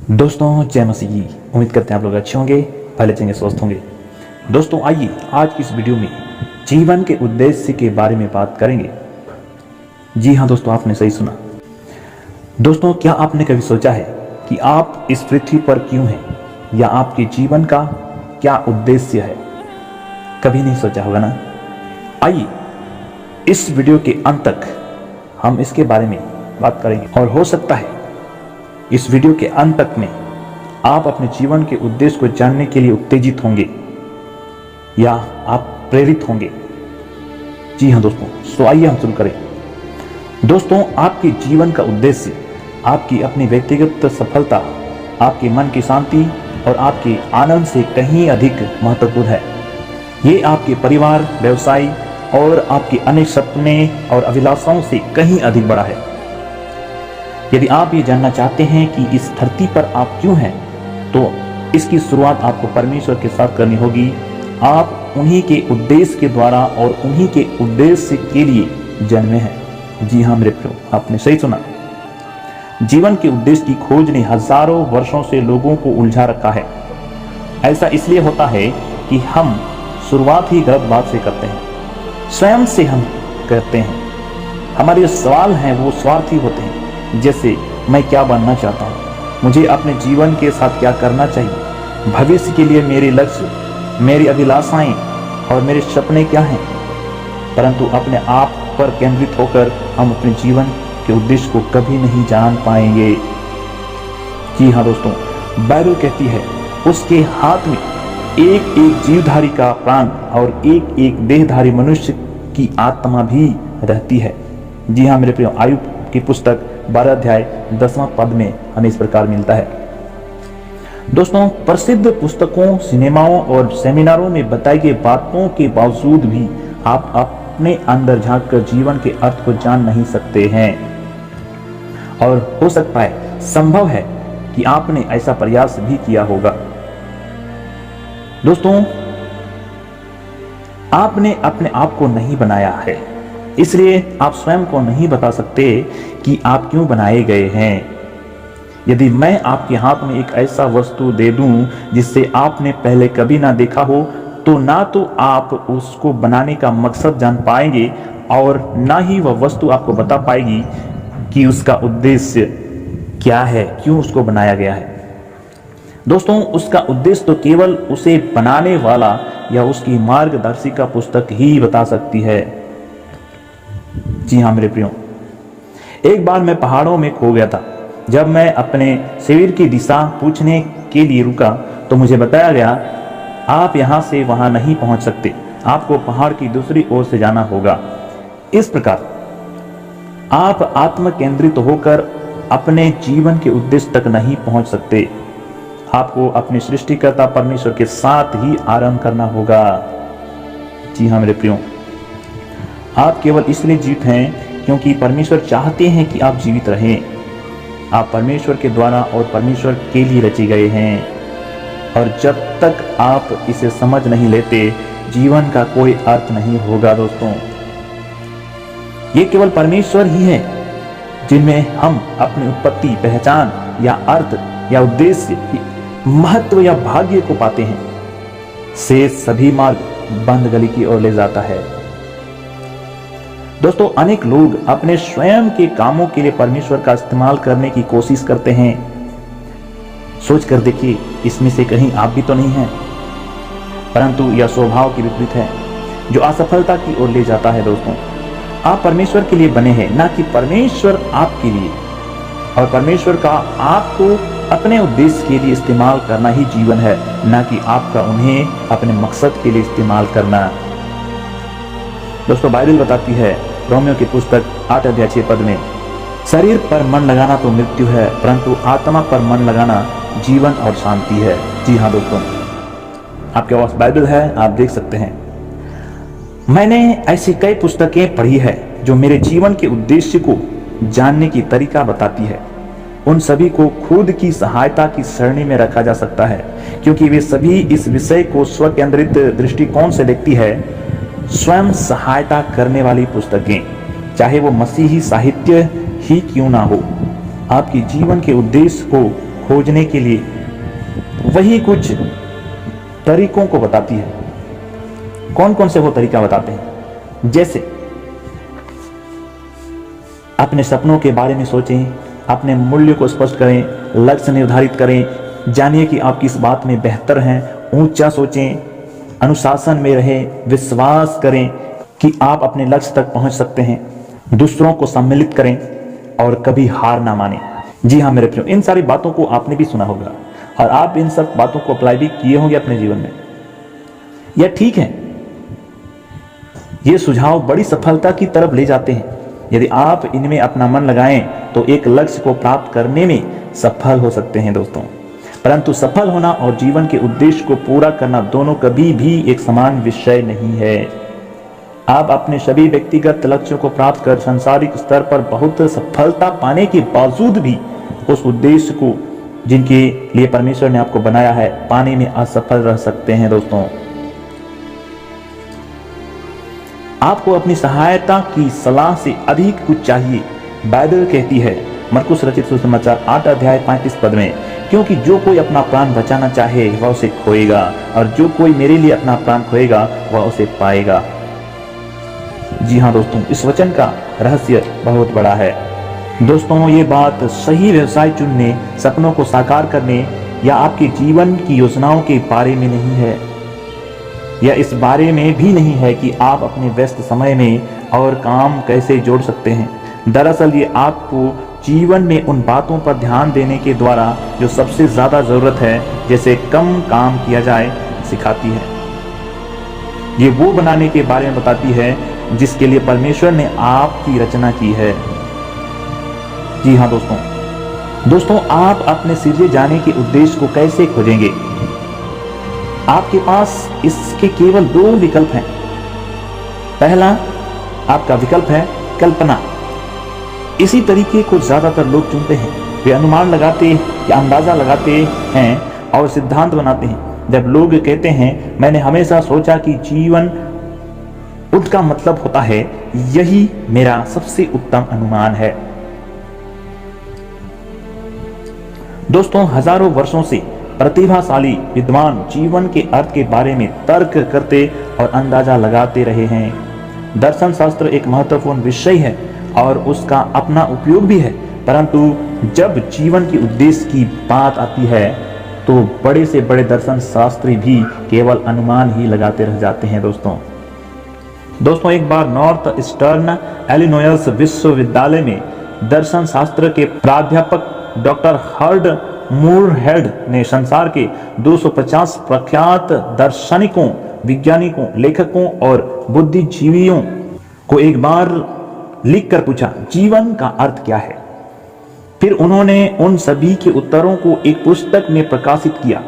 दोस्तों जय मसीह की। उम्मीद करते हैं आप लोग अच्छे होंगे, पहले चंगे स्वस्थ होंगे। दोस्तों आइए आज की इस वीडियो में जीवन के उद्देश्य के बारे में बात करेंगे। जी हाँ दोस्तों, आपने सही सुना। दोस्तों क्या आपने कभी सोचा है कि आप इस पृथ्वी पर क्यों हैं, या आपके जीवन का क्या उद्देश्य है? कभी नहीं सोचा होगा ना। आइए इस वीडियो के अंत तक हम इसके बारे में बात करेंगे, और हो सकता है इस वीडियो के अंत तक में आप अपने जीवन के उद्देश्य को जानने के लिए उत्तेजित होंगे या आप प्रेरित होंगे। जी हाँ दोस्तों, सो आइए हम शुरू करें। दोस्तों आपके जीवन का उद्देश्य आपकी अपनी व्यक्तिगत सफलता, आपके मन की शांति और आपके आनंद से कहीं अधिक महत्वपूर्ण है। ये आपके परिवार, व्यवसाय और आपके अनेक सपने और अभिलाषाओं से कहीं अधिक बड़ा है। यदि आप ये जानना चाहते हैं कि इस धरती पर आप क्यों हैं, तो इसकी शुरुआत आपको परमेश्वर के साथ करनी होगी। आप उन्हीं के उद्देश्य के द्वारा और उन्हीं के उद्देश्य के लिए जन्मे हैं। जी हाँ मेरे प्रियो, आपने सही सुना। जीवन के उद्देश्य की खोज ने हजारों वर्षों से लोगों को उलझा रखा है। ऐसा इसलिए होता है कि हम शुरुआत ही गलत बात से करते हैं, स्वयं से हम करते हैं। हमारे सवाल हैं वो स्वार्थी होते हैं, जैसे मैं क्या बनना चाहता हूँ, मुझे अपने जीवन के साथ क्या करना चाहिए, भविष्य के लिए मेरे लक्ष्य, मेरी अभिलाषाएं और मेरे सपने क्या हैं। परंतु अपने आप पर केंद्रित होकर हम अपने जीवन के उद्देश्य को कभी नहीं जान पाएंगे। जी हाँ दोस्तों, बाइबल कहती है उसके हाथ में एक एक जीवधारी का प्राण और एक एक देहधारी मनुष्य की आत्मा भी रहती है। जी हाँ मेरे प्रिय, आयुब की पुस्तक 12 अध्याय 10वां पद में हमें इस प्रकार मिलता है। दोस्तों प्रसिद्ध पुस्तकों, सिनेमाओं और सेमिनारों में बताई गई बातों के बावजूद भी आप अपने अंदर झांककर जीवन के अर्थ को जान नहीं सकते हैं। और हो सकता है, संभव है कि आपने ऐसा प्रयास भी किया होगा। दोस्तों आपने अपने आप को नहीं बनाया है, इसलिए आप स्वयं को नहीं बता सकते कि आप क्यों बनाए गए हैं। यदि मैं आपके हाथ में एक ऐसा वस्तु दे दूं जिससे आपने पहले कभी ना देखा हो, तो ना तो आप उसको बनाने का मकसद जान पाएंगे और ना ही वह वस्तु आपको बता पाएगी कि उसका उद्देश्य क्या है, क्यों उसको बनाया गया है। दोस्तों उसका उद्देश्य तो केवल उसे बनाने वाला या उसकी मार्गदर्शिका पुस्तक ही बता सकती है। जी हाँ मेरे प्रियो, एक बार मैं पहाड़ों में खो गया था। जब मैं अपने शिविर की दिशा पूछने के लिए रुका तो मुझे बताया गया, आप यहाँ से वहाँ नहीं पहुँच सकते, आपको पहाड़ की दूसरी ओर से जाना होगा। इस प्रकार आप आत्म केंद्रित होकर अपने जीवन के उद्देश्य तक नहीं पहुँच सकते। आपको अपने सृष्टिकर्ता परमेश्वर के साथ ही आरंभ करना होगा। जी हाँ मेरे प्रियो, आप केवल इसलिए जीवित हैं क्योंकि परमेश्वर चाहते हैं कि आप जीवित रहें। आप परमेश्वर के द्वारा और परमेश्वर के लिए रचे गए हैं, और जब तक आप इसे समझ नहीं लेते, जीवन का कोई अर्थ नहीं होगा। दोस्तों ये केवल परमेश्वर ही है जिनमें हम अपनी उत्पत्ति, पहचान या अर्थ या उद्देश्य, महत्व या भाग्य को पाते हैं। से सभी मार्ग बंद गली की ओर ले जाता है। दोस्तों अनेक लोग अपने स्वयं के कामों के लिए परमेश्वर का इस्तेमाल करने की कोशिश करते हैं। सोच कर देखिए, इसमें से कहीं आप भी तो नहीं हैं। परंतु यह स्वभाव के विपरीत है जो असफलता की ओर ले जाता है। दोस्तों आप परमेश्वर के लिए बने हैं, ना कि परमेश्वर आपके लिए। और परमेश्वर का आपको अपने उद्देश्य के लिए इस्तेमाल करना ही जीवन है, ना कि आपका उन्हें अपने मकसद के लिए इस्तेमाल करना। दोस्तों बाइबल बताती है रोमियो की पुस्तक 8 अध्याय 6 पद में, शरीर पर मन लगाना तो मृत्यु है, परंतु आत्मा पर मन लगाना जीवन और शांति है। जी हाँ दोस्तों, आपके पास बाइबल है, आप देख सकते हैं। मैंने ऐसी कई पुस्तकें पढ़ी है जो मेरे जीवन के उद्देश्य को जानने की तरीका बताती है। उन सभी को खुद की सहायता की श्रेणी में रखा जा सकता है, क्योंकि वे सभी इस विषय को स्वकेंद्रित दृष्टिकोण से देखती है। स्वयं सहायता करने वाली पुस्तकें, चाहे वो मसीही साहित्य ही क्यों ना हो, आपके जीवन के उद्देश्य को खोजने के लिए वही कुछ तरीकों को बताती है। कौन कौन से वो तरीका बताते हैं? जैसे अपने सपनों के बारे में सोचें, अपने मूल्य को स्पष्ट करें, लक्ष्य निर्धारित करें, जानिए कि आप किस बात में बेहतर हैं, ऊंचा सोचें, अनुशासन में रहें, विश्वास करें कि आप अपने लक्ष्य तक पहुंच सकते हैं, दूसरों को सम्मिलित करें और कभी हार ना माने। जी हाँ मेरे प्रियो, इन सारी बातों को आपने भी सुना होगा और आप इन सब बातों को अप्लाई भी किए होंगे अपने जीवन में। यह ठीक है, ये सुझाव बड़ी सफलता की तरफ ले जाते हैं। यदि आप इनमें अपना मन लगाएं तो एक लक्ष्य को प्राप्त करने में सफल हो सकते हैं दोस्तों। परंतु सफल होना और जीवन के उद्देश्य को पूरा करना दोनों कभी भी एक समान विषय नहीं है। आप अपने सभी व्यक्तिगत लक्ष्यों को प्राप्त कर सांसारिक स्तर पर बहुत सफलता पाने के बावजूद भी उस उद्देश्य को जिनके लिए परमेश्वर ने आपको बनाया है पाने में असफल रह सकते हैं दोस्तों। आपको अपनी सहायता की सलाह से अधिक कुछ चाहिए। बाइबल कहती है मरकुस रचित सुसमाचार 8 अध्याय 35 पद में, क्योंकि जो कोई अपना प्राण बचाना चाहे वह उसे खोएगा और जो कोई मेरे लिए अपना प्राण खोएगा वह उसे पाएगा। जी हाँ दोस्तों, इस वचन का रहस्य बहुत बड़ा है दोस्तों। ये बात सही व्यवसाय चुनने, सपनों को साकार करने या आपके जीवन की योजनाओं के बारे में नहीं है, या इस बारे में भी नहीं है कि आप अपने व्यस्त समय में और काम कैसे जोड़ सकते हैं। दरअसल ये आपको जीवन में उन बातों पर ध्यान देने के द्वारा जो सबसे ज्यादा जरूरत है, जैसे कम काम किया जाए, सिखाती है। ये वो बनाने के बारे में बताती है जिसके लिए परमेश्वर ने आपकी रचना की है। जी हाँ दोस्तों, आप अपने सिरजे जाने के उद्देश्य को कैसे खोजेंगे? आपके पास इसके केवल 2 विकल्प हैं। पहला आपका विकल्प है कल्पना। इसी तरीके को ज्यादातर लोग चुनते हैं। वे अनुमान लगाते या अंदाजा लगाते हैं और सिद्धांत बनाते हैं। जब लोग कहते हैं मैंने हमेशा सोचा कि जीवन उसका मतलब होता है, यही मेरा सबसे उत्तम अनुमान है। दोस्तों, हजारों वर्षों से प्रतिभाशाली विद्वान जीवन के अर्थ के बारे में तर्क करते और अंदाजा लगाते रहे हैं। दर्शन शास्त्र एक महत्वपूर्ण विषय है और उसका अपना उपयोग भी है, परंतु जब जीवन के उद्देश्य की बात आती है तो बड़े से बड़े दर्शन शास्त्री भी केवल अनुमान ही लगाते रह जाते हैं दोस्तों, एक बार नॉर्थ ईस्टर्न इलिनॉइस विश्वविद्यालय में दर्शन शास्त्र के प्राध्यापक डॉक्टर हर्ड मूरहेड ने संसार के 250 प्रख्यात दार्शनिकों, वैज्ञानिकों, लेखकों और बुद्धिजीवियों को एक बार लिखकर पूछा, जीवन का अर्थ क्या है? फिर उन्होंने उन सभी के उत्तरों को एक पुस्तक में प्रकाशित किया।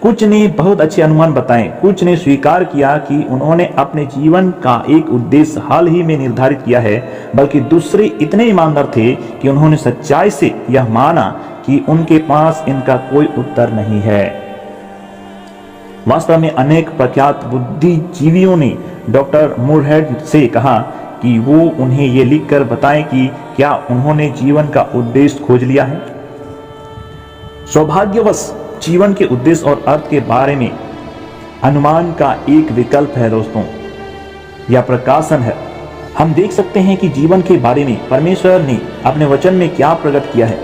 कुछ ने बहुत अच्छे अनुमान बताए, कुछ ने स्वीकार किया कि उन्होंने अपने जीवन का एक उद्देश्य हाल ही में निर्धारित किया है, बल्कि दूसरे इतने ईमानदार थे कि उन्होंने सच्चाई से यह माना कि उनके पास इनका कोई उत्तर नहीं है। वास्तव में अनेक प्रख्यात बुद्धिजीवियों ने डॉक्टर मूरहेड से कहा कि वो उन्हें ये लिखकर बताएं कि क्या उन्होंने जीवन का उद्देश्य खोज लिया है। सौभाग्यवश जीवन के उद्देश्य और अर्थ के बारे में अनुमान का एक विकल्प है दोस्तों, या प्रकाशन है। हम देख सकते हैं कि जीवन के बारे में परमेश्वर ने अपने वचन में क्या प्रकट किया है।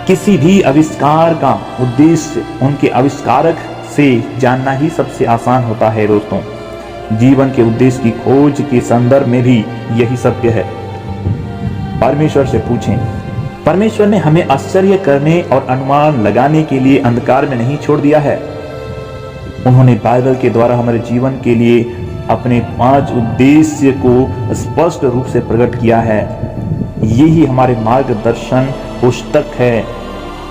किसी भी आविष्कार का उद्देश्य उनके आविष्कारक से जानना ही सबसे आसान होता है दोस्तों। जीवन के उद्देश्य की खोज के संदर्भ में भी यही सत्य है। परमेश्वर से पूछें। परमेश्वर ने हमें आश्चर्य करने और अनुमान लगाने के लिए अंधकार में नहीं छोड़ दिया है। उन्होंने बाइबल के द्वारा हमारे जीवन के लिए अपने 5 उद्देश्य को स्पष्ट रूप से प्रकट किया है। यही हमारे मार्गदर्शन पुस्तक है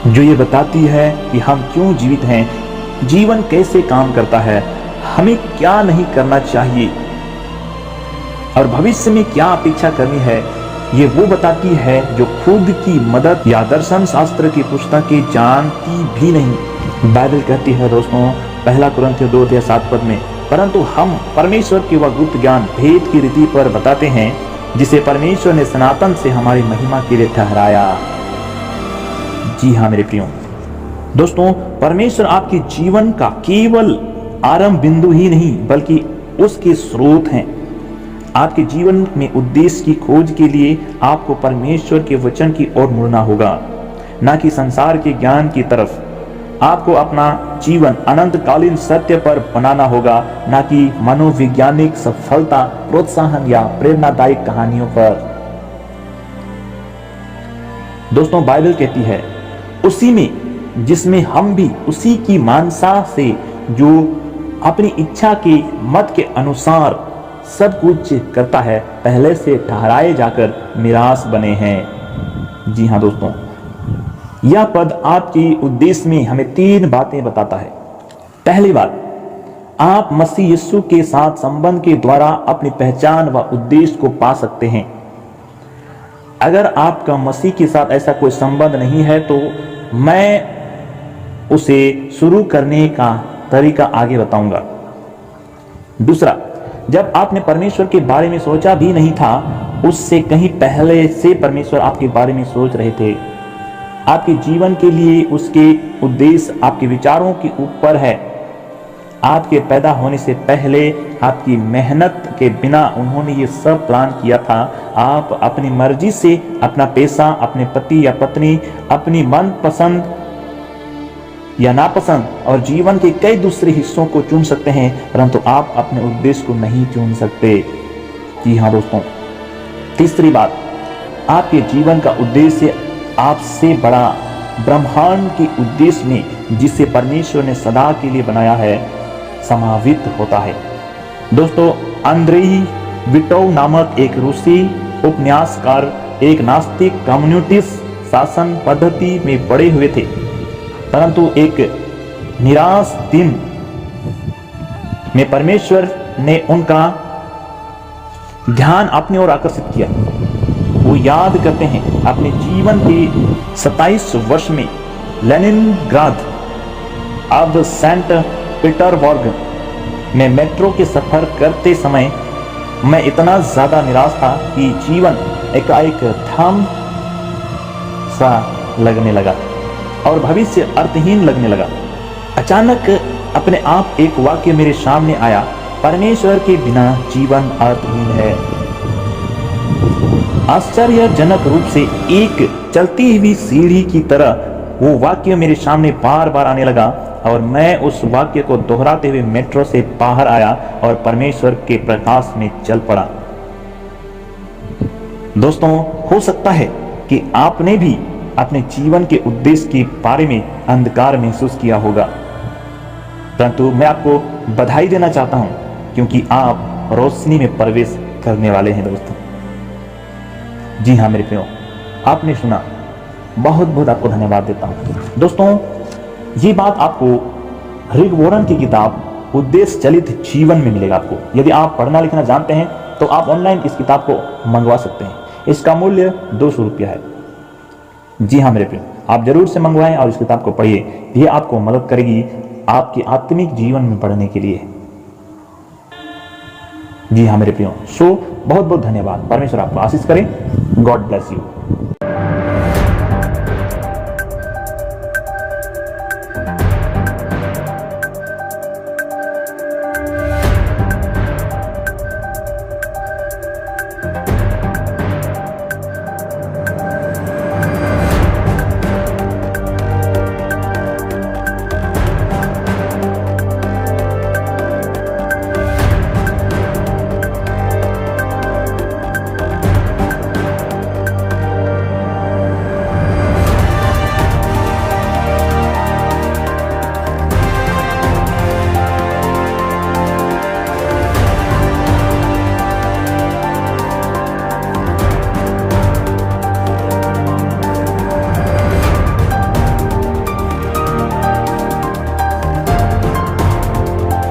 जो ये बताती है कि हम क्यों जीवित हैं, जीवन कैसे काम करता है, हमें क्या नहीं करना चाहिए और भविष्य में क्या अपेक्षा करनी है। ये वो बताती है जो खुद की मदद या दर्शन शास्त्र की पुस्तकें जानती भी नहीं। बाइबल कहती है दोस्तों, 1 कुरिन्थियों 2:7 में, परंतु हम परमेश्वर के वह गुप्त ज्ञान भेद की रीति पर बताते हैं जिसे परमेश्वर ने सनातन से हमारी महिमा के लिए ठहराया। जी हाँ मेरे प्रियो, दोस्तों, परमेश्वर आपके जीवन का केवल आरंभ बिंदु ही नहीं बल्कि उसके स्रोत हैं। आपके जीवन में उद्देश्य की खोज के लिए आपको परमेश्वर के वचन की ओर मुड़ना होगा, ना कि संसार के ज्ञान की तरफ। आपको अपना जीवन अनंतकालीन सत्य पर बनाना होगा, ना कि मनोवैज्ञानिक सफलता, प्रोत्साहन या प्रेरणादायक कहानियों पर। दोस्तों, बाइबल कहती है उसी में जिसमें हम भी उसी की मानसा से जो अपनी इच्छा के मत के अनुसार सब कुछ करता है, पहले से ठहराए जाकर मिरास बने हैं। जी हाँ दोस्तों, यह पद आपकी उद्देश्य में हमें 3 बातें बताता है। पहली बात, आप मसीह यीशु के साथ संबंध के द्वारा अपनी पहचान व उद्देश्य को पा सकते हैं। अगर आपका मसीह के साथ ऐसा कोई संबंध नहीं है तो मैं उसे शुरू करने का तरीका आगे बताऊंगा। दूसरा, जब आपने परमेश्वर के बारे में सोचा भी नहीं था, उससे कहीं पहले से परमेश्वर आपके बारे में सोच रहे थे। आपके जीवन के लिए उसके उद्देश्य आपके विचारों के ऊपर है। आपके पैदा होने से पहले आपकी मेहनत के बिना उन्होंने ये सब प्लान किया था। आप अपनी मर्जी से अपना पेशा, अपने पति या पत्नी, अपनी मनपसंद या नापसंद और जीवन के कई दूसरे हिस्सों को चुन सकते हैं, परंतु आप अपने उद्देश्य को नहीं चुन सकते। जी हाँ दोस्तों, तीसरी बात, आपके जीवन का उद्देश्य आपसे बड़ा ब्रह्मांड के उद्देश्य में, जिसे परमेश्वर ने सदा के लिए बनाया है, समावित होता है। दोस्तों, अंद्रेई विटोव नामक एक रूसी उपन्यासकार एक नास्तिक कम्युनिस्ट शासन पद्धति में बड़े हुए थे, परंतु एक निराश दिन में परमेश्वर ने उनका ध्यान अपनी ओर आकर्षित किया। वो याद करते हैं अपने जीवन के 27 वर्ष में लेनिनग्राद अब सेंट पीटर्सबर्ग में मेट्रो के सफर करते समय मैं इतना ज्यादा निराश था कि जीवन एकाएक थम सा लगने लगा और भविष्य अर्थहीन लगने लगा। अचानक अपने आप एक वाक्य मेरे सामने आया, परमेश्वर के बिना जीवन अर्थहीन है। आश्चर्यजनक रूप से एक चलती हुई सीढ़ी की तरह वो वाक्य मेरे सामने बार बार आने लगा और मैं उस वाक्य को दोहराते हुए मेट्रो से बाहर आया और परमेश्वर के प्रकाश में चल पड़ा। दोस्तों, हो सकता है कि आपने भी अपने जीवन के उद्देश्य के बारे में अंधकार महसूस किया होगा, परंतु मैं आपको बधाई देना चाहता हूं क्योंकि आप रोशनी में प्रवेश करने वाले हैं। दोस्तों, जी हाँ मेरे प्रियो, आपने सुना, बहुत बहुत आपको धन्यवाद देता हूं। दोस्तों, ये बात आपको रिक वॉरेन की किताब उद्देश्य चलित जीवन में मिलेगा। आपको यदि आप पढ़ना लिखना जानते हैं तो आप ऑनलाइन इस किताब को मंगवा सकते हैं। इसका मूल्य 200 रुपया है। जी हाँ मेरे प्रियो, आप जरूर से मंगवाएं और इस किताब को पढ़िए। ये आपको मदद करेगी आपके आत्मिक जीवन में बढ़ने के लिए। जी हाँ मेरे प्रियो, सो बहुत बहुत धन्यवाद। परमेश्वर आपको आशीष करे। God bless you.